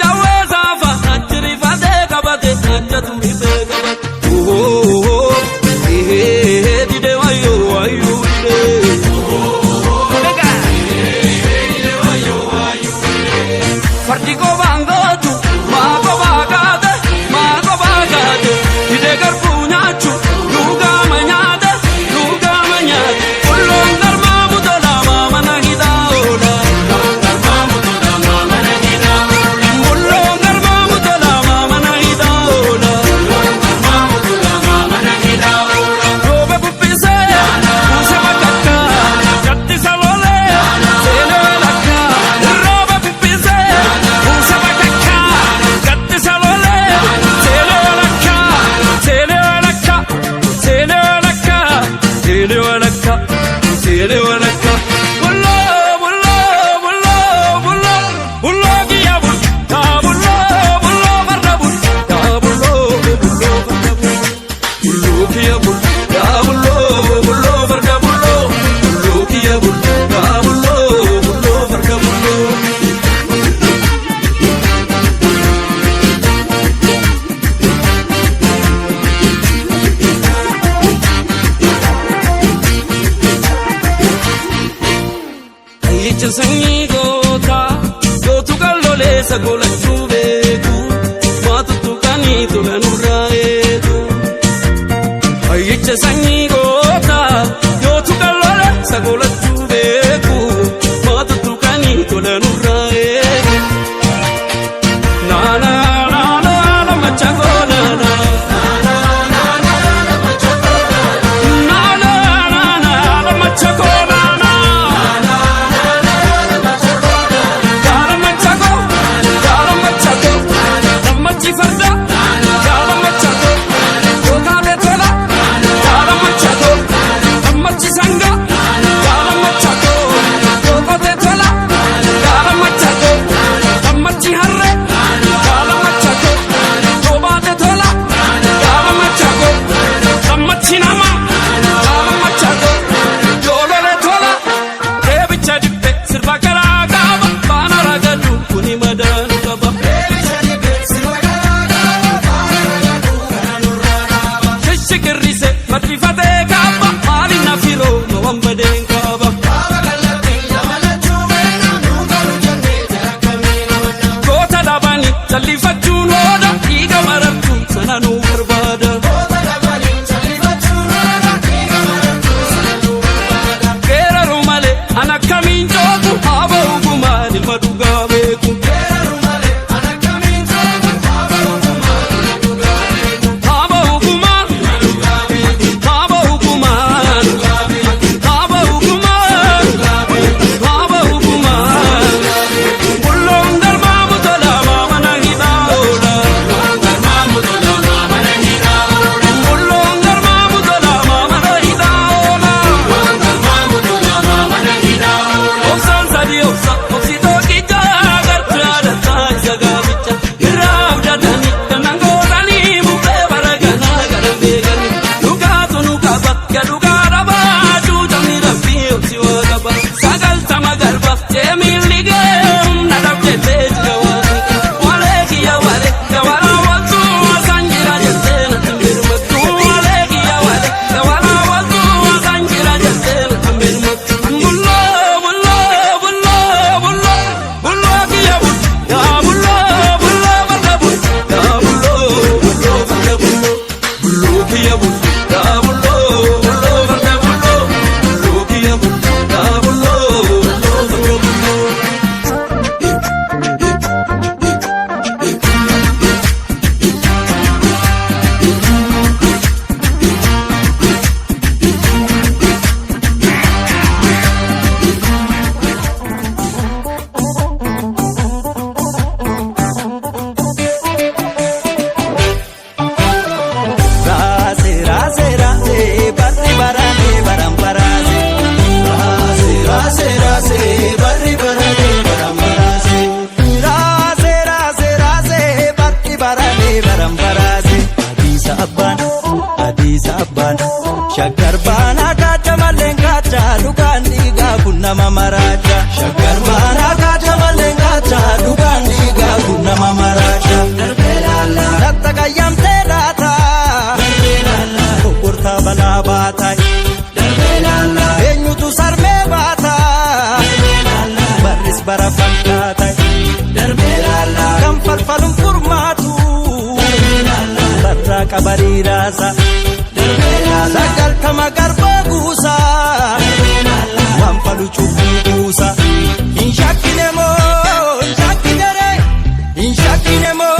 jawweza fa ajri fate kabate ajatu ibe kabate dide wayo wayo dide wayo wayo fardi ko bangotu ma ko bagade dide garbunya chu luga manyade ullo ngarma mudala mama nagida ola ullo ngarma mudala mama nagida ola robe pupise use makaka jatti salole sele lakka robe pupise use makaka jatti salole sele lakka bullo bullo bullo bullo bullo giya bul ta bullo bullo marra bul ta bullo bullo marra bul bullo giya bul ta bullo bullo marra bullo bullo giya bul ta bullo bullo marra bullo sanyi gota yotu kallole sagola chubeku matutu kani tulanura edu ayiche sanyi gota yotu kallole sagola chubeku matutu kani tulanura edu na na na na na machagona na na na na na machagona na na na na machagona farda jala machado yoga de tola jala machado ammachi sanga jala machado yoga de tola jala machado ammachi harre jala machado yoga de tola jala machado ammachi nama jala machado yoga de tola e bicha dippe sirba kala gaba bana ragadu kuni madan gaba Shikirrise mati fate kaba mali na firo no ambaden kaba kota dabani challi fachuno da iga maratu sananu barbada kera rumale anakamin jogu haba uguma nilmaduga beku Shakkar baana kaata malleen kaata dhugaan dhiigaa kun nama maraacha. Shakkar baana kaata malleen kaata dhugaan dhiigaa kun nama gama maraasha latta qayyamtee laata gurgurtaa balaa baataa eenyutu sarmee baata barris bara fakkaata kan falfaluun furmaatu barraa qabarii raasa sagaltama garbaa guusa waan falu cubbuu guusa hin shakkine moo hin shakkine ree hin shakkine moo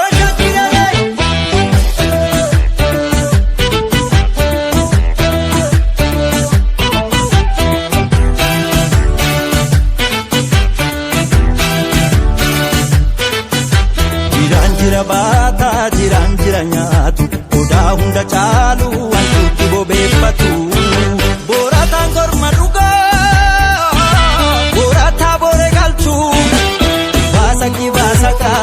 hin shakkine ree. Jiraan jira baataa jiraan jira nyaatu odaa hunda caalu wantuutti bobeeffatu boorataan korma dhugaa boorataa boore galchu baasaki baasaka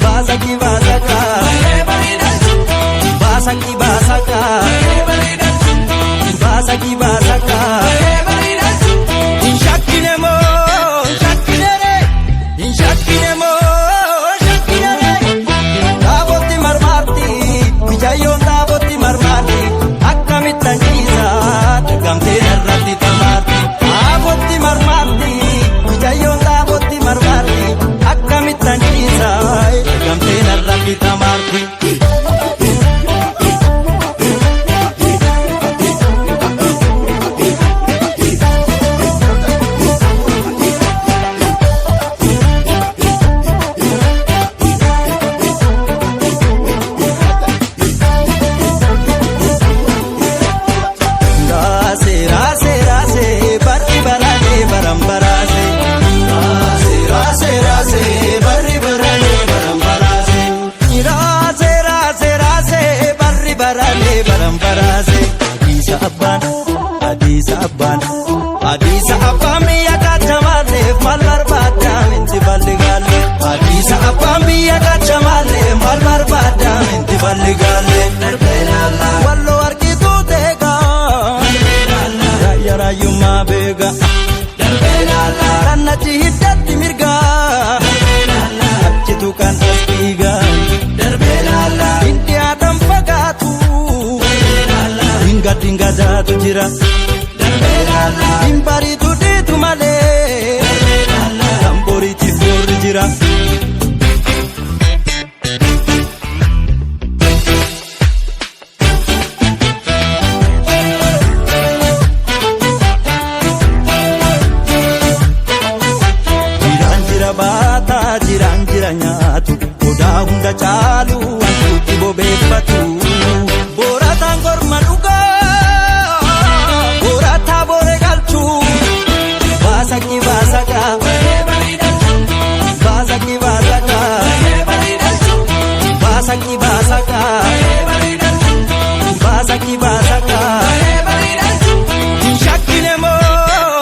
baasaki baasaka baasaki baasaka baasaki baasaka hin shakkine moo hin shakkine ree hin shakkine moo. Bijayyoon dhaabootti marmaatti akkamittan ciisaa dhagamtee irratti tamaatti dhaabootti marmaatti bijayyoon dhaabootti marmaatti akkamittan ciisaa dhagamtee irratti tamaatti. Adiisa abbaan biyya kaachamaalee maal barbaadaan inti balligaalee. Adiisa abbaan biyya kaachamaalee maal barbaadaan inti balligaalee. Walloo argituu deegaa yaayaraayyummaa beegaa. Rannachi hiddatti mirgaa achitu kan as dhiigaa. Indiyaadhaan fagaatu dinga daatu jira. Dimbariitu dhiitu malee kan boriitiif boorri jira. Jiraan jira baataa jiraan jira nyaatu odaa hunda caalu wantuutti bobeeffatu boorataan korma dhugaa. Baasaki baasaka baasaki baasaka baasaki baasaka baasaki baasaka hin shakkine moo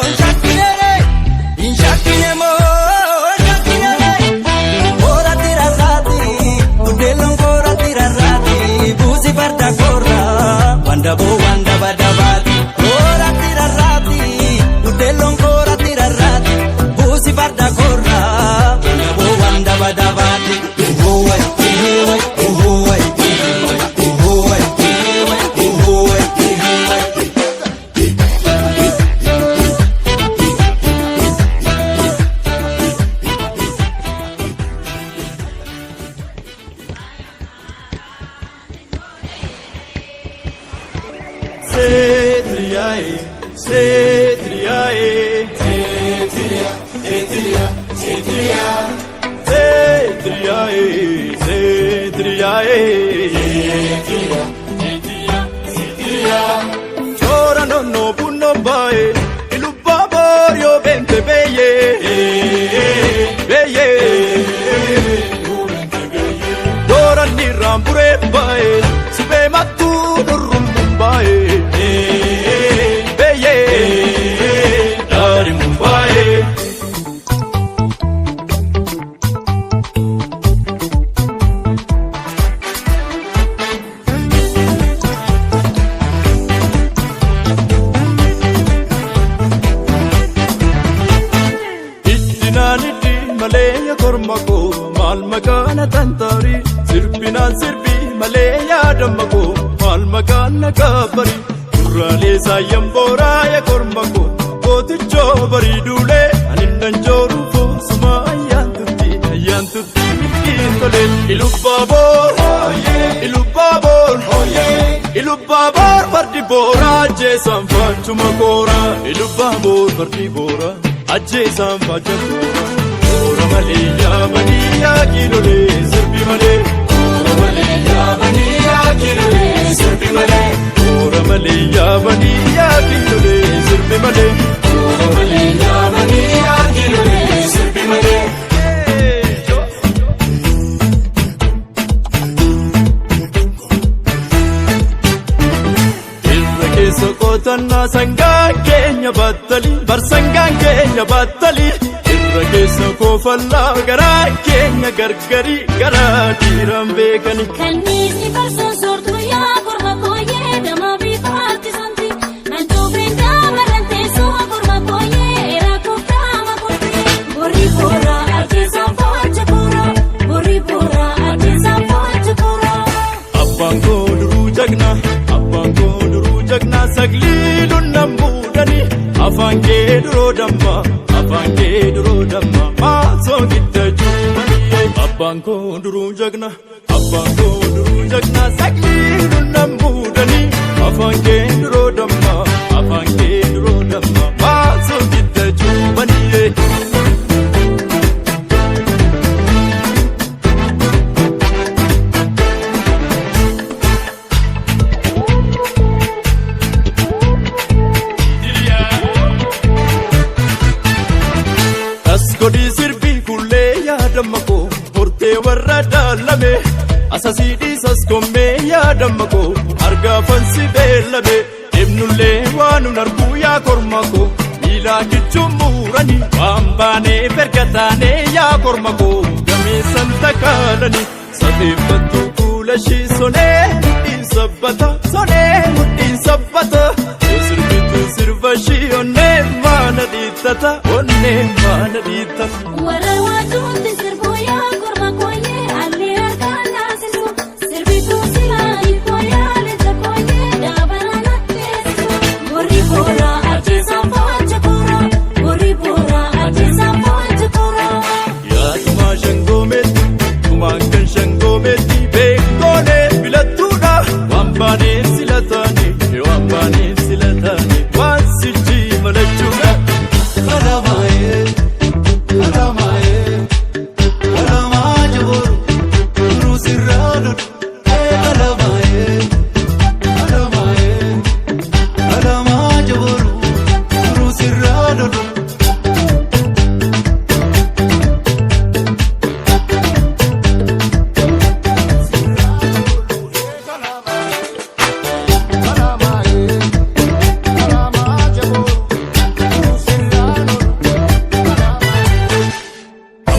hin shakkine ree hin shakkine moo hin shakkine ree. Boorati rarraati buddeelloon boorati rarraati buusi farda korra wanda boo wanda badabaati boorati rarraati buddeelloon buusi farda korra nabo wanda badabati uhuwai uhuwai uhuwai uhuwai uhuwai. Setriae setriae setria setria setria setriae setriae setria setria setria chora nonno bunno bae ilubba borio bente beye beye dora ni rambure bae sibe matu rum bae beye dari mumbai. maal maqaana tantaari sirbinaan sirbii malee yaadamma koo maal maqaana gabbari duraalee saayyan booraaya korma koo gootichoo bariiduulee aninnan joorufoo suma ayyaantutti milkiin tolee Ilubbaboor fardi boora ajjeesaan faachuma koora Ilubbaboor fardi boora ajjeesaan faacha koora Boora malee yaabanii yaakiilolee sirbi malee Boora malee yaabanii yaakiilolee sirbi malee Boora malee yaabanii yaakiilolee sirbi malee Boora malee yaabanii yaakiilolee sirbi malee Sokootannaa sangaan keenya battali barsangaan keenya battali irra keessa koofallaa garaa keenya gargari garaa dhiiraan beekani. Kanniisni barsoon soortuu yaa korma kooyee damaa fi paartisanti nantuu brindaa maranteessoo korma kooyee eraa kooftaama kootee borri booraa ajjeesaan faacha booraa borri booraa ajjeesaan faacha booraa. Abbaan koo duruu jagnaa sagliiluun nammuudhani afaan kee duroo damma maasoo gidda juumanii abbaan koo duruu jagna sagliiluun nammuudhani afaan kee duroo damma maasoo gidda juumanii. Godii sirbii kullee yaadamma koo hortee warra daalame asasii dhiisas kommee yaadamma koo argaafansi beellame deemnullee waanun arguu yaa korma koo miilaa kichuun muurani waan baanee fergataanee yaa korma koo gameessan takaalani safeeffattu kuula shii sonee mudhiin sabbata sirbitu sirba shii onnee maana dhiittata Warra waaduutti sirbuu yaa korma kooyee allee harkaan naasisu sirbituu silaa hiikoo yaa leenca kooyee daabala natteessisu borri booraa ajjeesaan faacha koora borri booraa ajjeesaan faacha koora. Yaaduma shangoomeetti kumaan kan shangoomeetti beekoolee filattuudha waan baaneen sila taane waan sijjii malachuudha.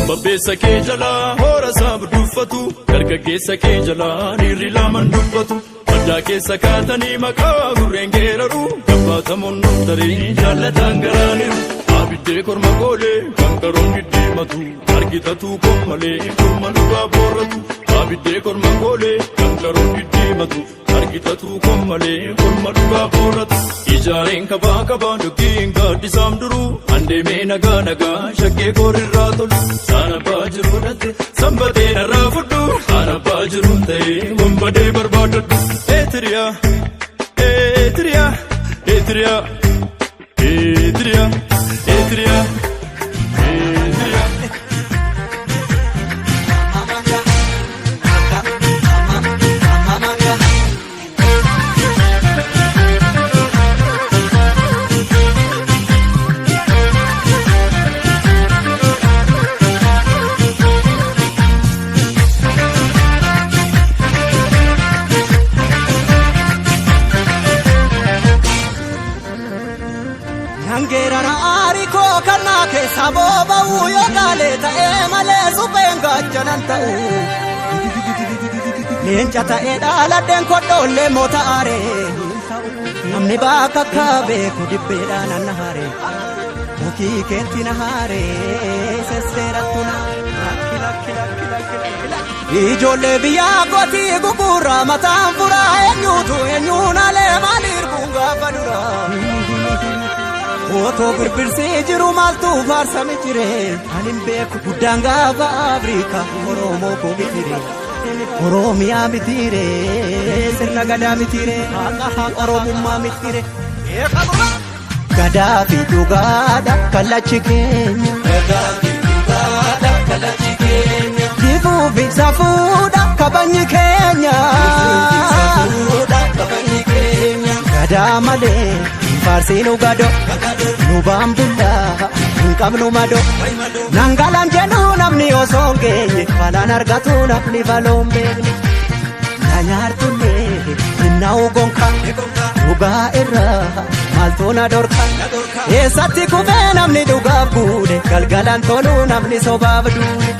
Babbeessa kee jalaa hoora saama dubbatu dargaggeessa kee jalaa dhiirri lamaan dubbatu maddaa keessa kaatanii maqaa gurreen geeraru gabbatamuun daree jaallataan garaaniru abiddee korma goolee kan qaroon giddiimatu argitatuu kommalee korma dhugaa boorratu abiddee korma goolee kan qaroon giddiimatu argitatuu kommalee korma dhugaa boorratu ijaareen kabaa dukkiin gaaddisaam duruu andeemee nagaa shakkee koorrirraa tolu saana baajiruu dhatte sanbatee narraa fudhu saana baajiruun ta'ee wambadee barbaadadhu eetiriyaa. Nangeerara aarii koo kannaa keessa booba'uu yoo gaalee ta'ee malee supheen gaachanaan ta'u. Leenca ta'ee dhaaladheen kodhoollee moota aaree. Namni bakka akka beeku dibbeedhaan anna haaree. Mukii keetti na haaree sesseerattu na rakki. Ijoollee biyyaa kootii gugurraa mataan furaa eenyuun alee maaliir gaafa duraa. Otoo birbirsee jiru maaltu faarsame jiree anin beeku guddaan gaafa Afrikaa Oromoo koo mitire Oromiyaa mitire sirna gadaa mitire haqa Oromummaa mitire. Gadaa fi dhugaadha kallachi keenya. Kifuu fi safuudha kabajni keenya. Gadaa malee faarsiin ugado nu baambullaa hin qabnu mado. Nangalaan jennu namni osoo hin geenye falaan argatu namni faloon beekne. Na nyaartullee hinna ugonka dhugaa irraa maaltu na dorka. Eessatti kufee namni dhugaaf guude galgalaan tolu namni sobaaf duude.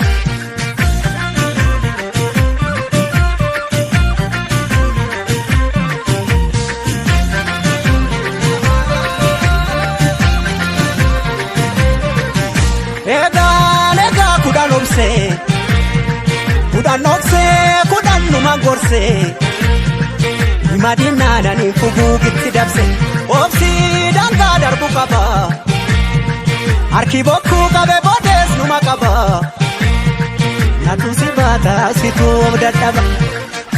Egaa kudhan obsee kudhan numa gorsee madinaadhaan fuguugitti dabse obsii dangaa darbu qaba harki bokkuu qabe boodees numa qaba natu si baata situ of dadhaba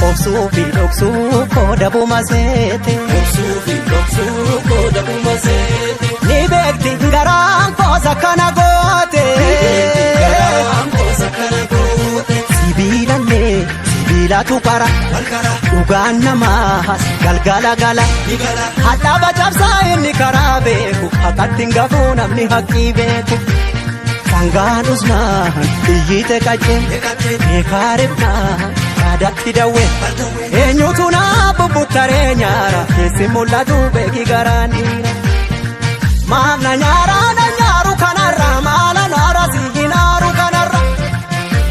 obsuu fi dhoksuu koo dabuma seete ni beekti garaan koosa kana goote sibiilatu qara dhugaan namaas galgala gala hadhaaba cabsaa inni karaa beeku haqatti hin gafuu namni haqqii beeku. Sangaan usnaan iyyite qacceen beekaa ribnaan yaadatti dawwee eenyutu naa bubbuttaree nyaara keessi mul'atu beeki garaan dhiira. Maaf na nyaaru kanarra maala naara si hinaaru kanarra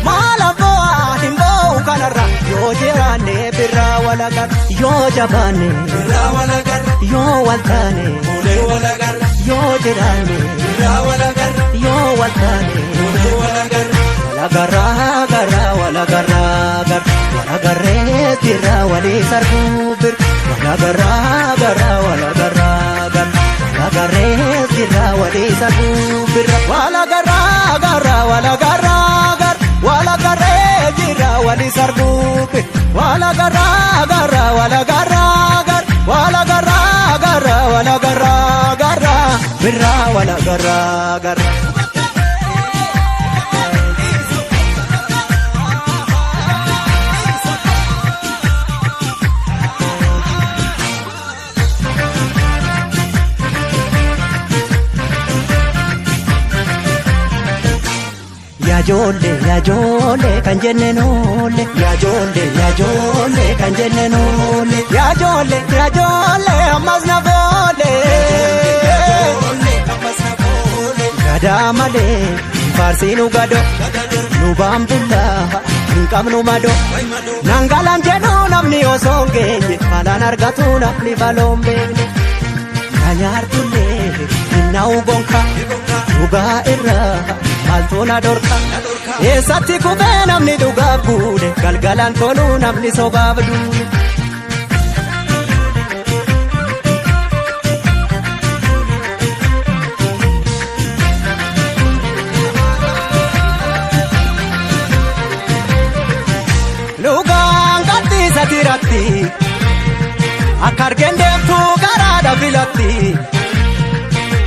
maala bo'aa hin bo'u kanarra yoo jiraanne birraa walagarra yoo jabaanne birraa walagarra yoo waltaane olee walagarra yoo jiraanne birraa walagarra yoo waltaane olee walagarra walagarree birraa walii sarbuu bir walagarree birraa walii sarbuu birra walagarree birraa walii sarbuu bir birraa walagarraa. Yaajoolle kan jenneen oolle yaajoolle kan jenneen oolle yaajoolle ammas na boolle gadaa malee faarsiin ugado nu baambullaa hin qabnu mado. Nangalaan jennu namni osoo hin geenye falaan argatu namni faloon beekne. Na nyaartullee hinna ugonka dhugaa irraa maaltu na dorka. Eessatti kufee namni dhugaaf guude galgalaan tolu namni sobaaf duude. Lugaan qattiisa tiratti akka argeen deemtuu karaadha filatti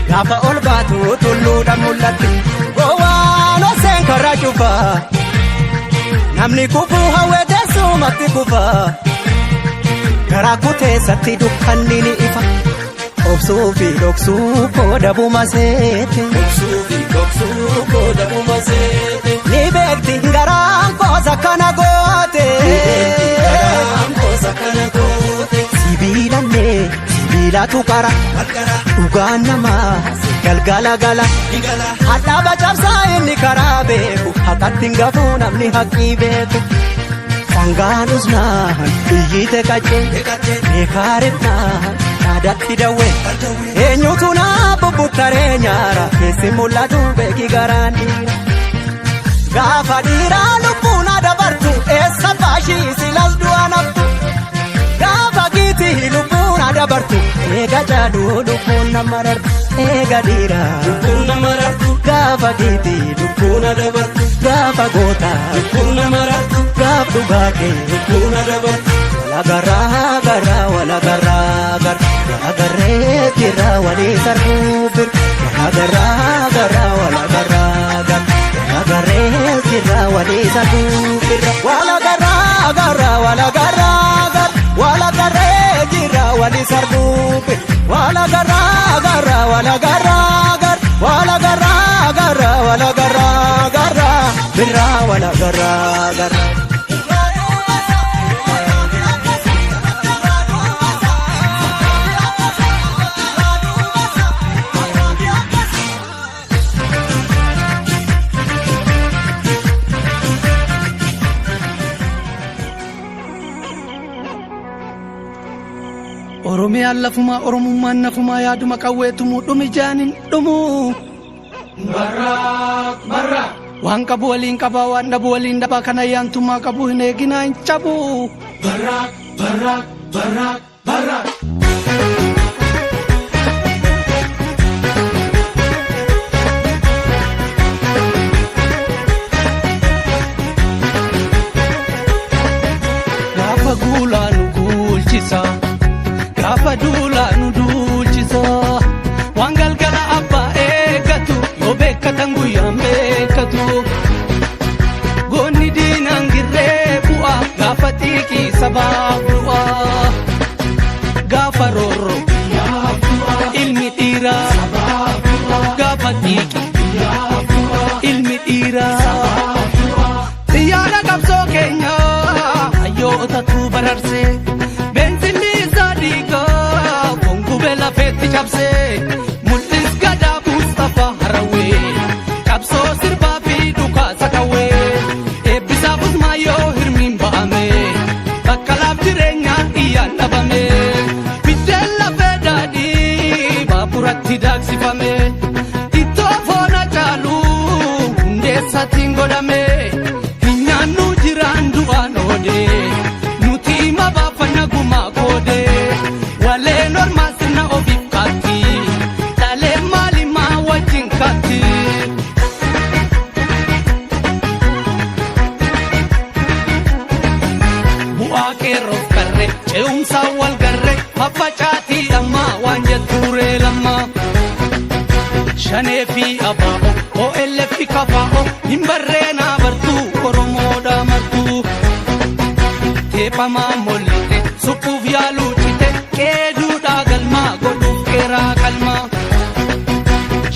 gaafa ol baatu tulluudhaan mul'atti. Gowwaan oseen karra cufa namni kufuu hawwee teessumatti kufa garaa kuteessatti dukkanni ni ifa. Obsuu fi dhoksuu koo dabuma seete ni beekti garaan koosa kana goote sibiilatu qara dhugaan namaas galgala gala hadhaaba cabsaa inni karaa beeku haqatti hin gafuu namni haqqii beeku. Sangaan usnaan iyyite qacceen beekaa ribnaan yaadatti dawwee eenyutu naa bubbuttaree nyaara keessi mul'atu beeki garaan dhiira. Gaafa dhiiraa lubbuun adabartu eessa baashii silas du'a naftu. Gaafa giitii lubbuun adabartu eega jaaduu lubbuun nama rartu. Eega dhiiraa lubbuun nama rartu. Gaafa giitii lubbuun adabartu. Gaafa gootaa lubbuun nama rartu. Gaaf dhugaatee lubbuun adabartu. Walagarraa garraa walagarraa garraa walagarree jirraa walii sarruu bir. Walagarraa garraa walagarraa garraa walagarree jirraa walii sarruu bir. Walagarraa garraa walagarraa garraa walagarree jirraa walii sarruu bir. Walagarraa garraa walagarraa garraa walagarraa garraa walagarraa garraa birraa walagarraa garraa. Oromiyaan lafumaa Oromummaan nafumaa yaaduma qawweetumuu dhumi jaanin dhumuu. Barraaq barraaq. Waan qabu waliin qabaa waan dhabu waliin dhabaa kana yaantummaa qabu hin eeginaa hin cabuu. Barraaq barraaq barraaq barraaq. Gaafa guulaa nu guulchisa. Gaafa duulaa nu duulchisa. Waan galgala abbaa eeggatu yoo beekkatan guyyaan beekkatu. Goonni diinaan girree bu'a gaafa xiiqii sabaaf du'a. Gaafa roorro ilmi dhiiraa gaafa xiiqii ilmi dhiiraa. Xiyyaara qabsoo keenya hayyootatu bararsee. Lafeetti cabsee mul'is gadaa Mustafaa Harawee qabsoo sirbaa fi dhukaasa qawwee eebbisaafus maayyoo hirmiin ba'ame bakka laaf jireenyaa iyyaan dhabame biddeen lafee daadhii baaburatti daaksifame ittoo foona caaluu hundeessaatiin godhame hin nyaannu jiraan du'aan oodee nuti hima baafanna gumaa koodee walee normaa. Ce'umsaa wal garree faffacaatii lammaa waan jettuuree lammaa. Shanee fi abaa'oo OLF kafaa'oo hin barreenaa bartuu Oromoodhaa martuu. Teephamaa mol'ite suphuuf yaaluu cite qeeduudhaa galmaa godhuuf qeeraa qalmaa.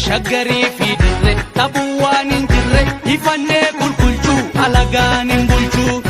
Shaggarii fi dirree dhabuu waan hin jirre ifannee qulqulchuu alagaan hin bulchuu.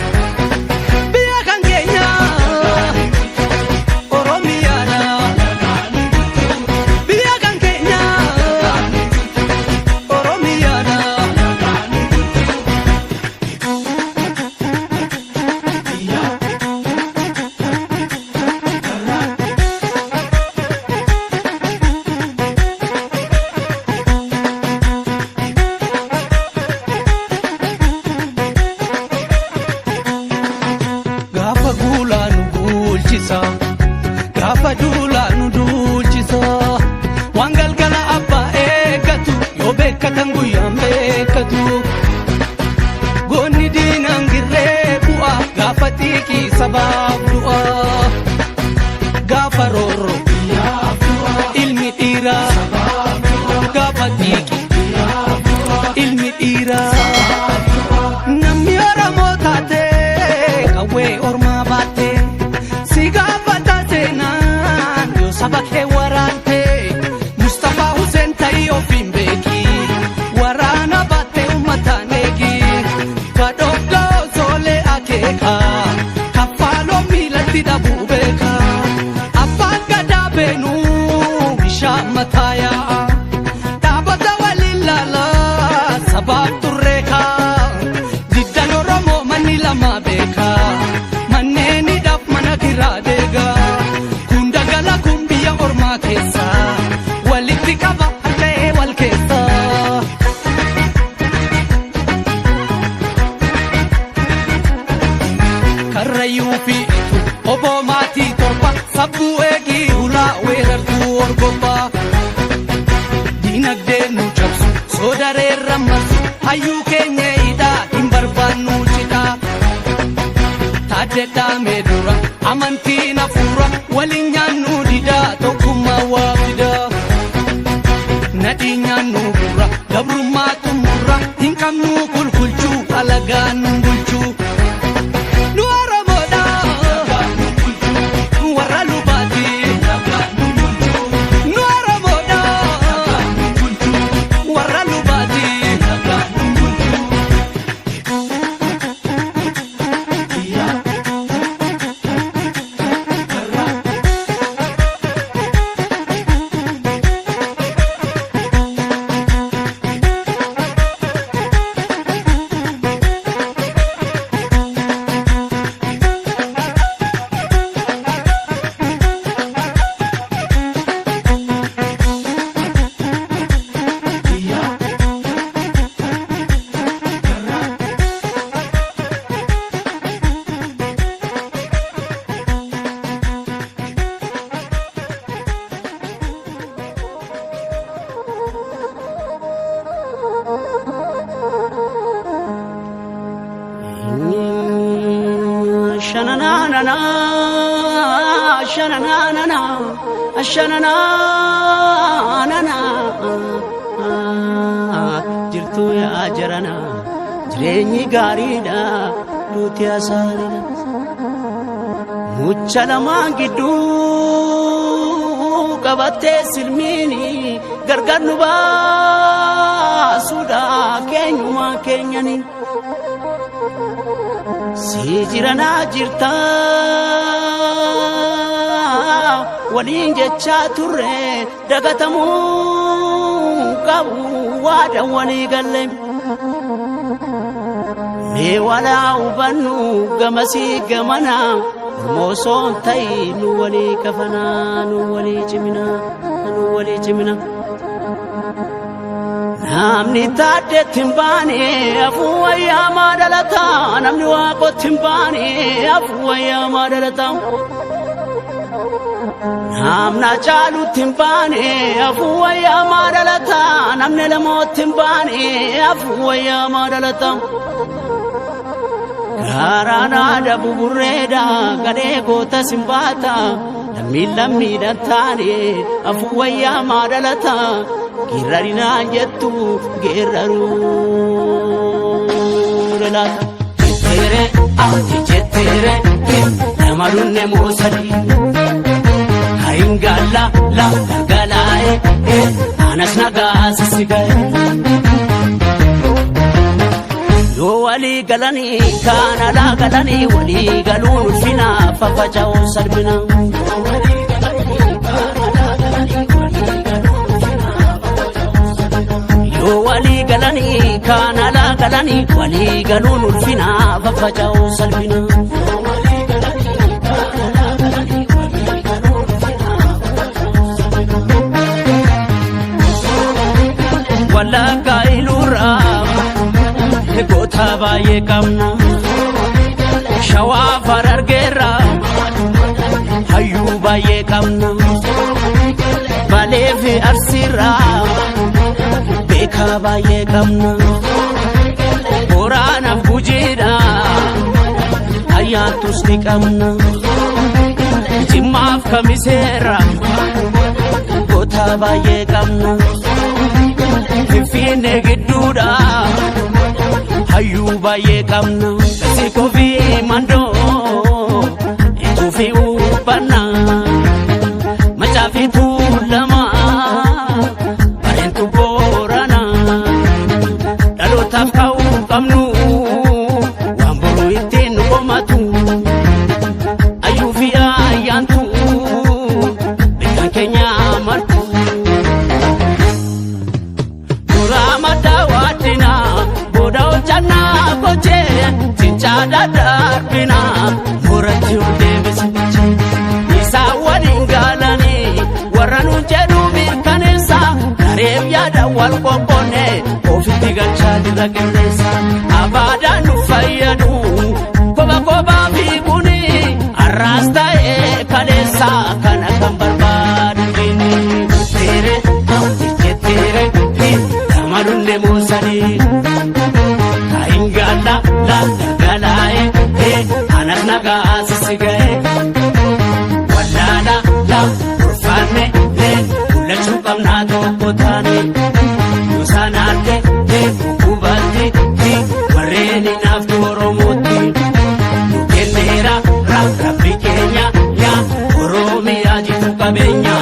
Gaafa duulaa nu duulchisa. Waan galgala abbaa eeggatu yoo beekkatan guyyaan beekkatu. Goonni diinaan girree bu'a gaafa xiiqii sabaaf du'a. Gaafa roorro ilmi dhiiraa gaafa xiiqii ilmi dhiiraa. Namni Oromoo taatee qawwee ormaa baatee. Saba kee waraantee Mustafaa Huseen ta'ii ofiin beeki waraana baattee uummataan eegi kadhooggoo soolee akeeka kaffaaloo miilatti dhabuu beeka abbaan gadaa beenuu bishaan mataa yaa'a dhaabota waliin laalaa sabaaf turreekaa diddan Oromoo manni lama beeka manneenidhaaf mana kiraa deegaa. Walitti qaba harkee wal keessa. gorgobbaa diinagdee nu cabsu soodareerra marsu hayyuu keenya hidhaa hin barbaannu cidhaa taaddeedhaa meedura amantiin hafuura waliin nyaannu didaa tokkummaa waa fidaa nadhii nyaannu gurra gabrummaa xumurra hin qabnu kulkulchuu alagaan nu bulchuu nu Oromoodha warra lubaati nu Oromoodha warra lubaati Shananana, shananana, shananana, jirtu yaa jarana, jireenyi gaariidha, nuti asaariidha. Mucha lamaan gidduu qabattee silmiini gargar nu baasuudha keenyumaa keenyani. Si jiranaa jirta waliin jechaa turre dagatamuu qabu waada walii galle mee walaa hubannu gamasii gamana moosoon ta'i nu walii kafanaa nu walii cimina namni taaddeetti hin baane afuu wayyaamaa dhalataa namni waaqotti hin baane afuu wayyaamaa dhalataa namna caalutti hin baane afuu wayyaamaa dhalataa namni lamootti hin baane afuu wayyaamaa dhalataa gaaraan aada buburreedha gadhee goota simbaata lammiidhaan taane afuu wayyaamaa dhalataa Girarina jettu geeraruu laata jettere ati jettere namarunne moosadi haingala la galae anas nagaasi sigae yo wali galani kana la galani wali galun fina fafajao sarbina wali galani kana la galani wali galun ulfina fafajao salbina wala kailura gota baye kamna shawa farargera hayu baye kamna balefi arsira kabaye kamna Qur'ana bujida ayatus ni kamna jimaf kamisera kotabaye kamna fine giduda hayubaye kamna sikovi mando itufi upana machafi tulama Darbina murati udebisi isa wadin galani waranu jedu mirkanesa kareb yada wal kokone ofiti galcha dilagenesa abada nu fayadu koba biguni arrasta e kalesa kana kambarbad bini nemusani Kaingala la galae anak naga asisigae Walala la urfane kula chukam na tokotani Yusanate kubati mareni naftu oromoti Nukenera rabbi kenya ya oromi ajitu kabenya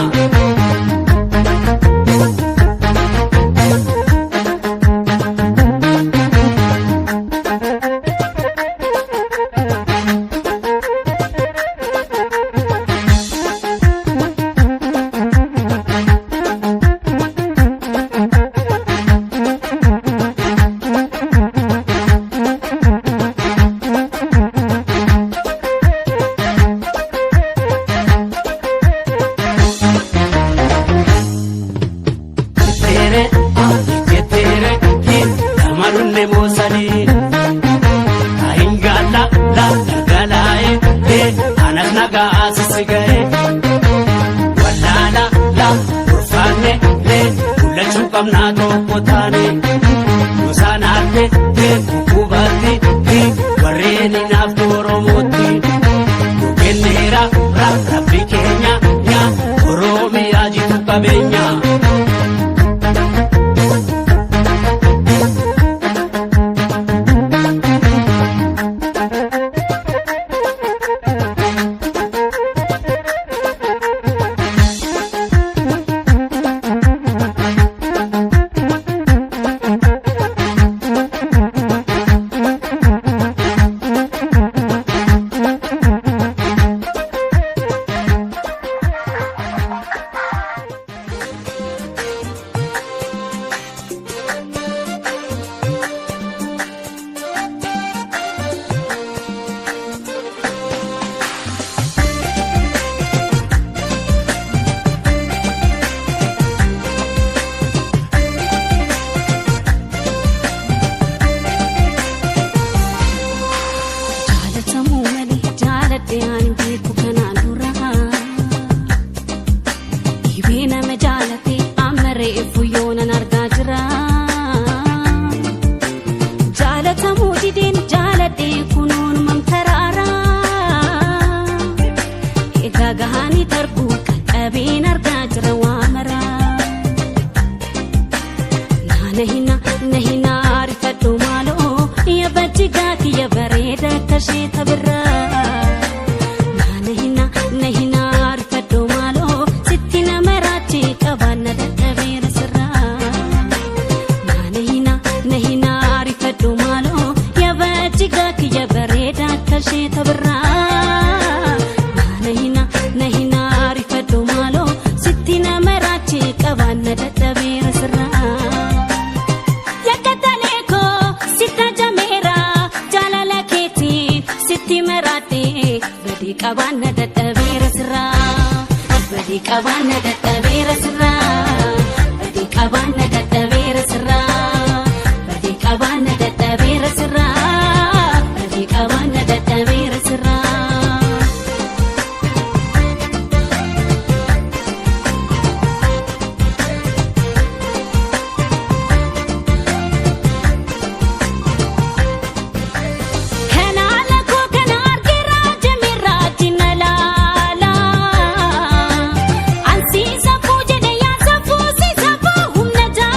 Ansi safu jene ya safu si safu humna ja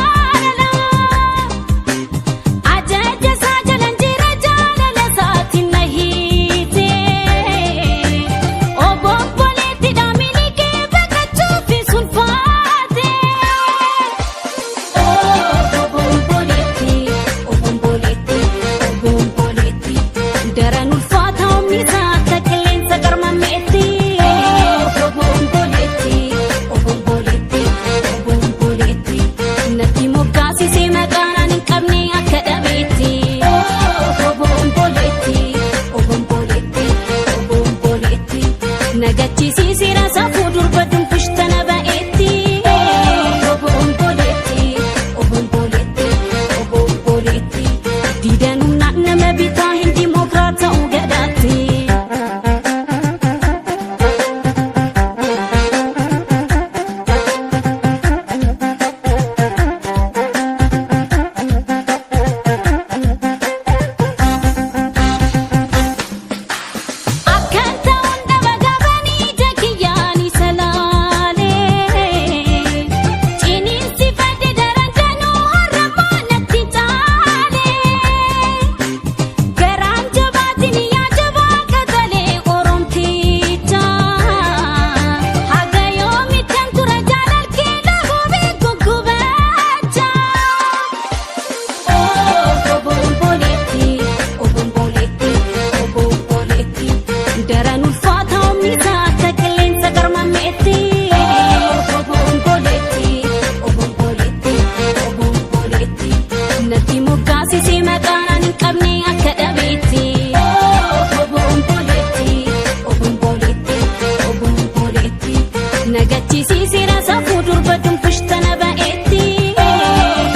badum pushtana ba'etti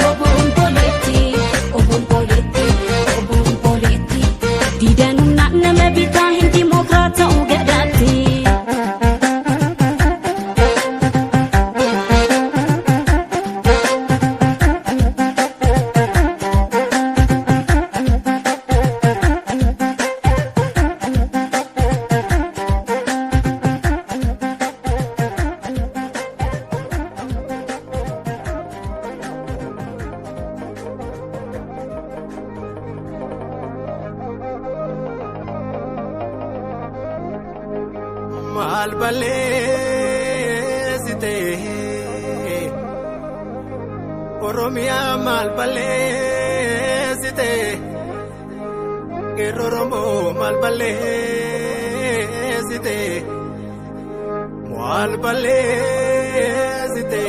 obon poletti didanum na nama bita hin demokrata ugadatti Mal balleessite Oromiyaa mal balleessite Qeerroo Oromoo mal balleessite mal balleessite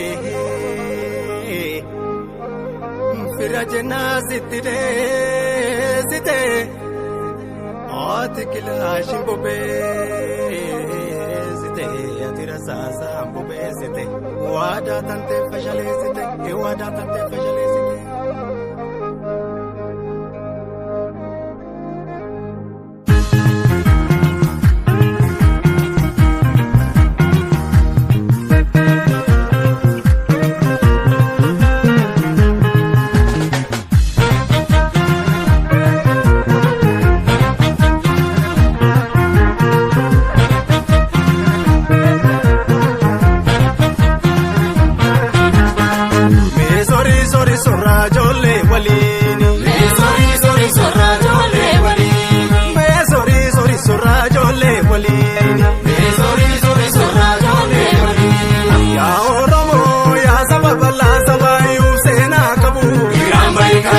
Fira jennaa sitti deessite Ati kilaashin bobeessite ati rasaasaan bobeessite waadaa tantee fashaleessite waadaa tantee fashaleessite. Sorra jolle walini sorry sorra jolle walini sorry sorra jolle walini sorry sorra jolle walini ya oromo ya sababalla sabayu sena kabu rambaika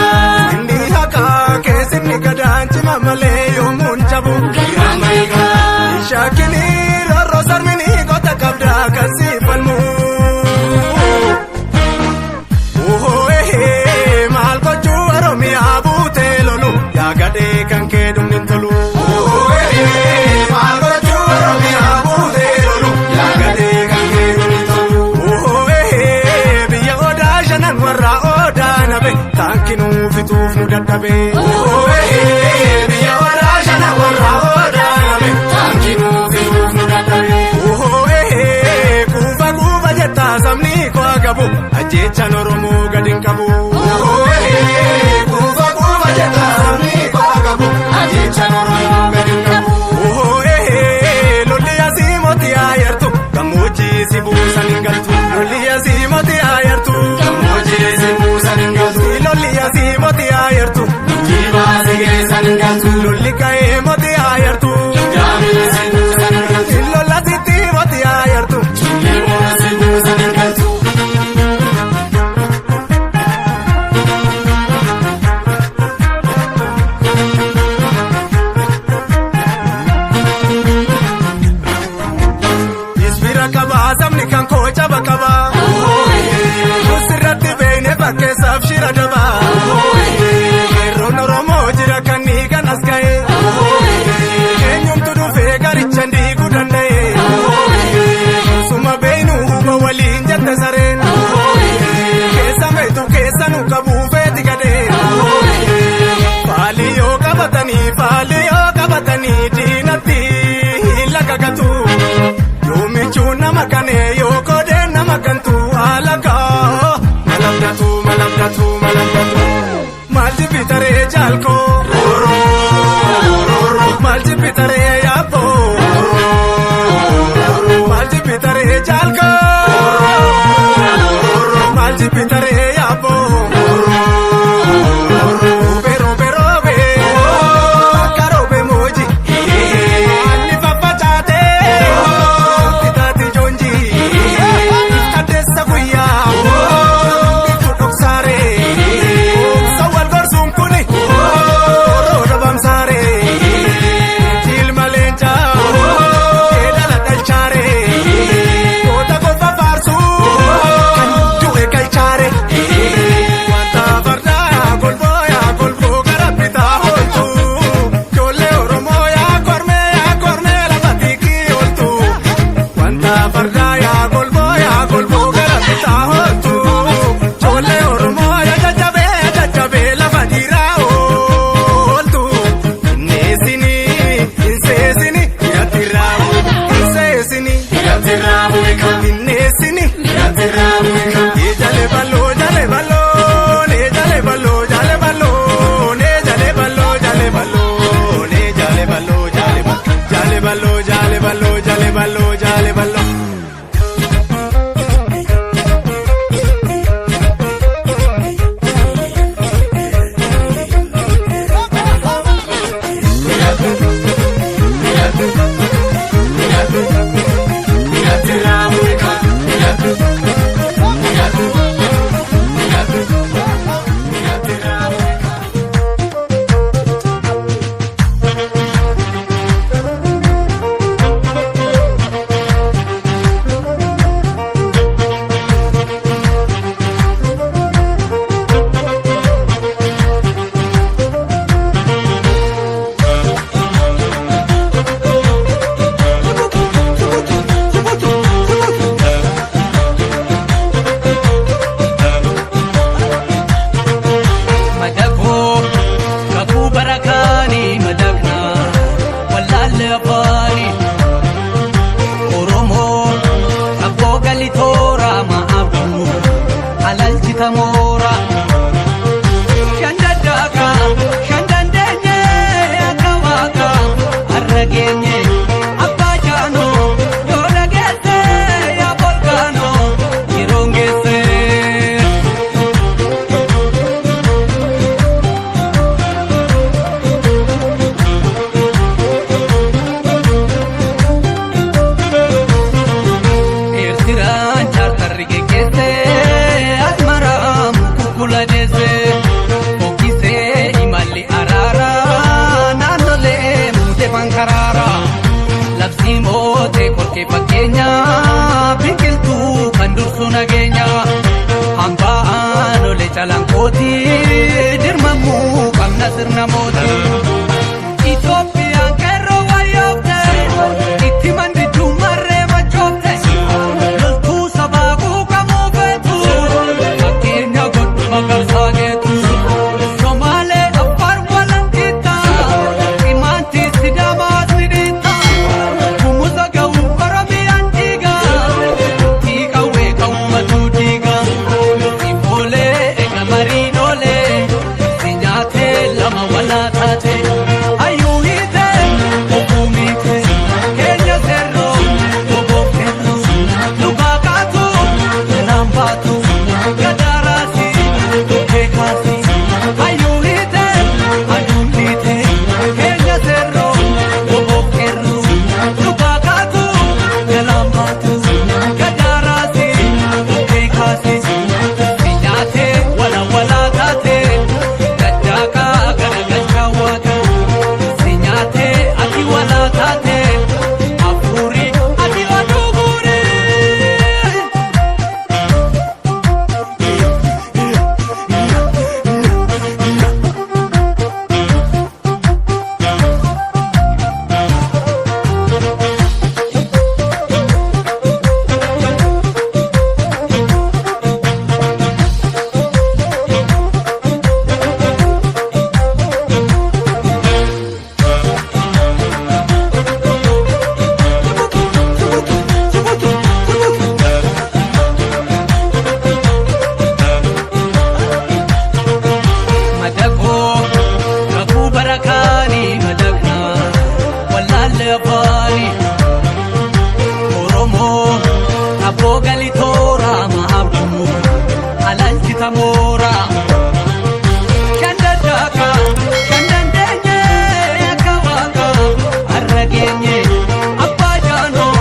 indi haka kesinni gadanchi mamale yomun chabu rambaika shakini roro sarmini kota kabda kasifalmu Gade kan kedum nintolu Malgochu Oromiyaa buute lolu Gade kan kedum nintolu Biyya odaa shanan warra odaa nabe Taankinu fituuf nu dadhabe Biyya odaa shanan warra odaa nabe Taankinu fituuf nu dadhabe Kuufa kuufa jettaa sabni koo agabu Ajjechaan Oromoo gadin qabu Kuufa kuufa jettaa sabni Lolli ka'ee mootii ayartu Lola sitti mootii ayartu Isbira qabaa sabni kan koocha bakabaa Sirratti beekne bakkeessaaf shira dabaa Qeerroon Oromoo jira kan ni ganas ga'e Eenyumtu dhufee garicha ndiiguu danda'e Suma beeynu huba waliin jette sareen Keessa meetu keessa nu qabuu feeti gadee Faali yoo qabatanii diinatti hilla gagatu Yoo michuun nama kanee yoo koodeen nama kantu alagaa Malabdatu Maal jibbitaree jaalkoo Maal jibbitaree yaabboo Maal jibbitaree jaalkoo Maal jibbitaree yaabboo Roobe akka roobe mooji Anni faffacaatee Itaati joonji Addeessa guyyaa Ifu dhoksaaree Sawwal gorsuun kuni buusu nageenya hambaan ole calanqooti dirmamuu qabna sirna mootii Itoophiyaan qeerroo wayyoofte itti mandidduu marree machoofte loltuu sabaa quuqamuu feetu fakkeenya godhu magarsaa geetu Somaalee Affaar Walankitta Imaantii Sidaamaas ni dhiitta Gumuza ga'uu Oromiyaan dhiiga Tiiqawwee ka'uummatuu dhiiga Ibboolee ega mariin oolee si nyaatee lama walaa taate Ayyuu hiite obuu miite keenya seerroo oboo feerroo lukaa kaatu jalaan baatu gadaaraasi dhukkee kaasi Ayyuu hiite aduun dhiite keenya seerroo oboo feerroo lukaa kaatu jalaan baatu gadaaraasi dhukkee kaasi si nyaatee wala walaa taate gaddaakaa garagalchaa waaqa si nyaatee ati walaa taate afurii ati oduu guurii. Madaqoo kakuu barakaanii madaqna wallaalle afaanii Oromoo abboo galii tooraa mahabduu alalchi tamooraa Shandaddaaka kan dandeenye akka waaqa har'a geenye abbaa jaanoo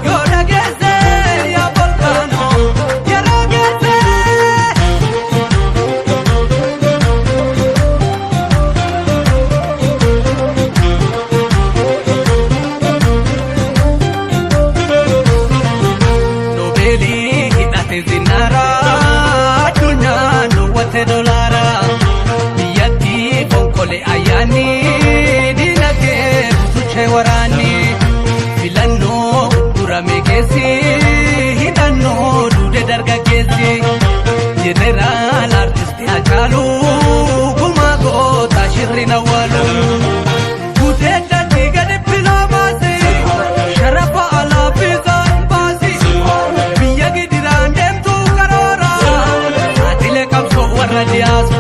yoo dhageesse yaa volkaanoo yeroo geesse. Nobeelii hidhate zinaaraa addunyaan dhowwate dolaaraa biyyattii fonqole ayyaanni diinagdee butuchee waraanni filannoo gurgurame keessi hidhannoo duude dargaggeessi jeneraal artistii Hacaaluu gumaa gootaa shirri nawwaaluu guutee dadii gadi piloo baasi sharafa alaa fi baasi biyya gidiraan deemtuu karoora saaxilee qabsoo warra diyaas